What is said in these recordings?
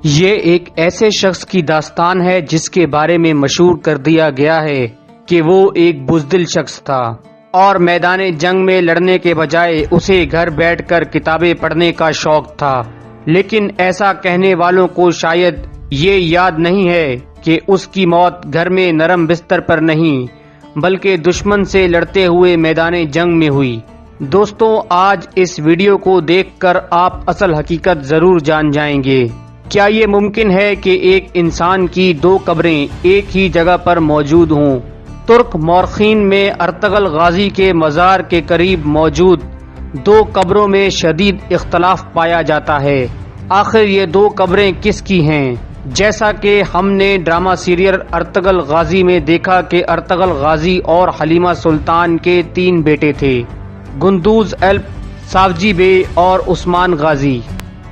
یہ ایک ایسے شخص کی داستان ہے جس کے بارے میں مشہور کر دیا گیا ہے کہ وہ ایک بزدل شخص تھا اور میدان جنگ میں لڑنے کے بجائے اسے گھر بیٹھ کر کتابیں پڑھنے کا شوق تھا، لیکن ایسا کہنے والوں کو شاید یہ یاد نہیں ہے کہ اس کی موت گھر میں نرم بستر پر نہیں بلکہ دشمن سے لڑتے ہوئے میدان جنگ میں ہوئی۔ دوستوں، آج اس ویڈیو کو دیکھ کر آپ اصل حقیقت ضرور جان جائیں گے۔ کیا یہ ممکن ہے کہ ایک انسان کی دو قبریں ایک ہی جگہ پر موجود ہوں؟ ترک مورخین میں ارطغرل غازی کے مزار کے قریب موجود دو قبروں میں شدید اختلاف پایا جاتا ہے۔ آخر یہ دو قبریں کس کی ہیں؟ جیسا کہ ہم نے ڈرامہ سیریل ارطغرل غازی میں دیکھا کہ ارطغرل غازی اور حلیمہ سلطان کے 3 بیٹے تھے، گندوز الپ، ساوجی بے اور عثمان غازی۔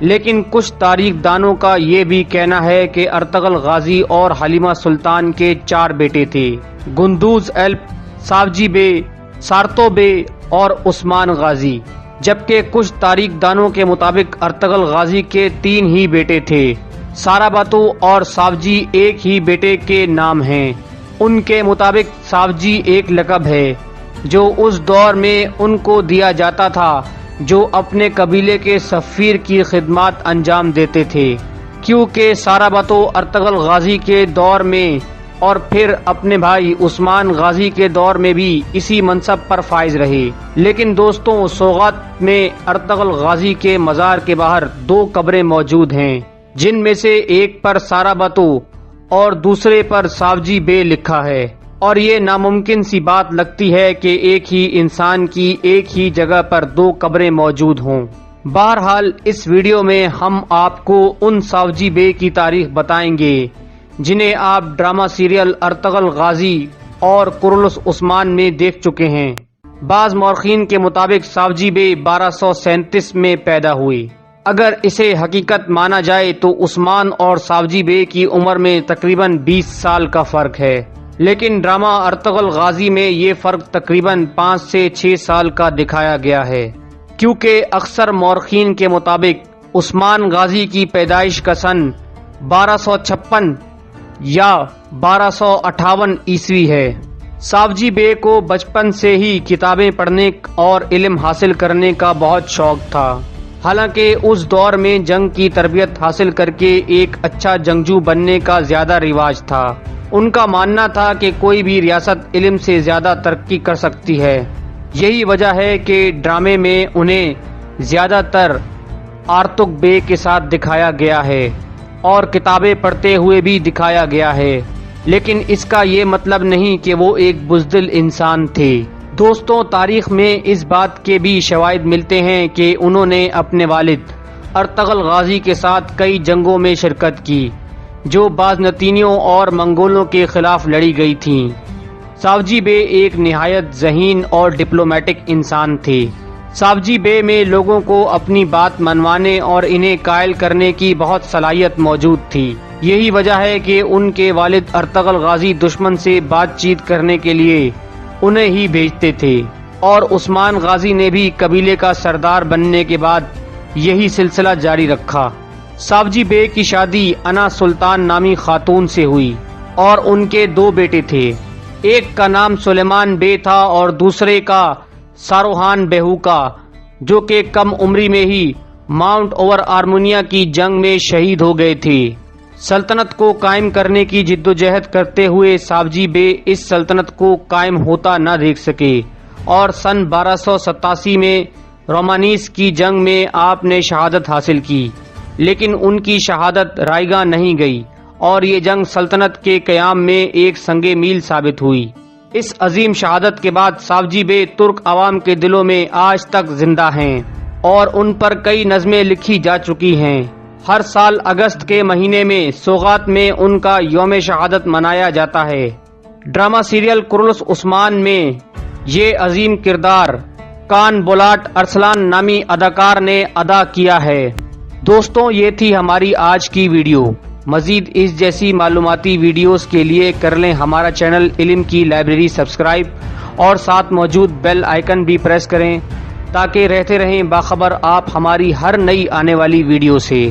لیکن کچھ تاریخ دانوں کا یہ بھی کہنا ہے کہ ارطغرل غازی اور حلیمہ سلطان کے 4 بیٹے تھے، گندوز الپ، ساوجی بے، سارتو بے اور عثمان غازی، جبکہ کچھ تاریخ دانوں کے مطابق ارطغرل غازی کے 3 ہی بیٹے تھے۔ ساراباتو اور ساوجی ایک ہی بیٹے کے نام ہیں۔ ان کے مطابق ساوجی ایک لقب ہے جو اس دور میں ان کو دیا جاتا تھا جو اپنے قبیلے کے سفیر کی خدمات انجام دیتے تھے، کیونکہ ساراباتو ارطغرل غازی کے دور میں اور پھر اپنے بھائی عثمان غازی کے دور میں بھی اسی منصب پر فائز رہے۔ لیکن دوستوں، سوغات میں ارطغرل غازی کے مزار کے باہر 2 قبریں موجود ہیں، جن میں سے ایک پر ساراباتو اور دوسرے پر ساوجی بے لکھا ہے، اور یہ ناممکن سی بات لگتی ہے کہ ایک ہی انسان کی ایک ہی جگہ پر 2 قبریں موجود ہوں۔ بہرحال اس ویڈیو میں ہم آپ کو ان ساوجی بے کی تاریخ بتائیں گے جنہیں آپ ڈرامہ سیریل ارطغرل غازی اور قرلس عثمان میں دیکھ چکے ہیں۔ بعض مورخین کے مطابق ساوجی بے 1237 میں پیدا ہوئے۔ اگر اسے حقیقت مانا جائے تو عثمان اور ساوجی بے کی عمر میں تقریباً 20 سال کا فرق ہے، لیکن ڈرامہ ارطغرل غازی میں یہ فرق تقریباً 5 سے 6 سال کا دکھایا گیا ہے، کیونکہ اکثر مورخین کے مطابق عثمان غازی کی پیدائش کا سن 1256 یا 1258 عیسوی ہے۔ ساوجی بے کو بچپن سے ہی کتابیں پڑھنے اور علم حاصل کرنے کا بہت شوق تھا، حالانکہ اس دور میں جنگ کی تربیت حاصل کر کے ایک اچھا جنگجو بننے کا زیادہ رواج تھا۔ ان کا ماننا تھا کہ کوئی بھی ریاست علم سے زیادہ ترقی کر سکتی ہے۔ یہی وجہ ہے کہ ڈرامے میں انہیں زیادہ تر آرتک بے کے ساتھ دکھایا گیا ہے اور کتابیں پڑھتے ہوئے بھی دکھایا گیا ہے، لیکن اس کا یہ مطلب نہیں کہ وہ ایک بزدل انسان تھے۔ دوستوں، تاریخ میں اس بات کے بھی شواہد ملتے ہیں کہ انہوں نے اپنے والد ارطغرل غازی کے ساتھ کئی جنگوں میں شرکت کی جو بازنطینیوں اور منگولوں کے خلاف لڑی گئی تھیں۔ ساوجی بے ایک نہایت ذہین اور ڈپلومیٹک انسان تھے۔ ساوجی بے میں لوگوں کو اپنی بات منوانے اور انہیں قائل کرنے کی بہت صلاحیت موجود تھی۔ یہی وجہ ہے کہ ان کے والد ارطغرل غازی دشمن سے بات چیت کرنے کے لیے انہیں ہی بھیجتے تھے، اور عثمان غازی نے بھی قبیلے کا سردار بننے کے بعد یہی سلسلہ جاری رکھا۔ ساوجی بے کی شادی انا سلطان نامی خاتون سے ہوئی اور ان کے 2 بیٹے تھے، ایک کا نام سلیمان بے تھا اور دوسرے کا ساروہان بیہوکا، جو کہ کم عمری میں ہی ماؤنٹ اوور آرمونیا کی جنگ میں شہید ہو گئے تھے۔ سلطنت کو قائم کرنے کی جدوجہد کرتے ہوئے ساوجی بے اس سلطنت کو قائم ہوتا نہ دیکھ سکے اور سن 1287 میں رومانیس کی جنگ میں آپ نے شہادت حاصل کی، لیکن ان کی شہادت رائے گاہ نہیں گئی اور یہ جنگ سلطنت کے قیام میں ایک سنگ میل ثابت ہوئی۔ اس عظیم شہادت کے بعد ساوجی بے ترک عوام کے دلوں میں آج تک زندہ ہیں اور ان پر کئی نظمیں لکھی جا چکی ہیں۔ ہر سال اگست کے مہینے میں سوغات میں ان کا یوم شہادت منایا جاتا ہے۔ ڈرامہ سیریل قرلس عثمان میں یہ عظیم کردار کان بولاٹ ارسلان نامی اداکار نے ادا کیا ہے۔ دوستوں، یہ تھی ہماری آج کی ویڈیو۔ مزید اس جیسی معلوماتی ویڈیوز کے لیے کر لیں ہمارا چینل علم کی لائبریری سبسکرائب اور ساتھ موجود بیل آئیکن بھی پریس کریں تاکہ رہتے رہیں باخبر آپ ہماری ہر نئی آنے والی ویڈیو سے۔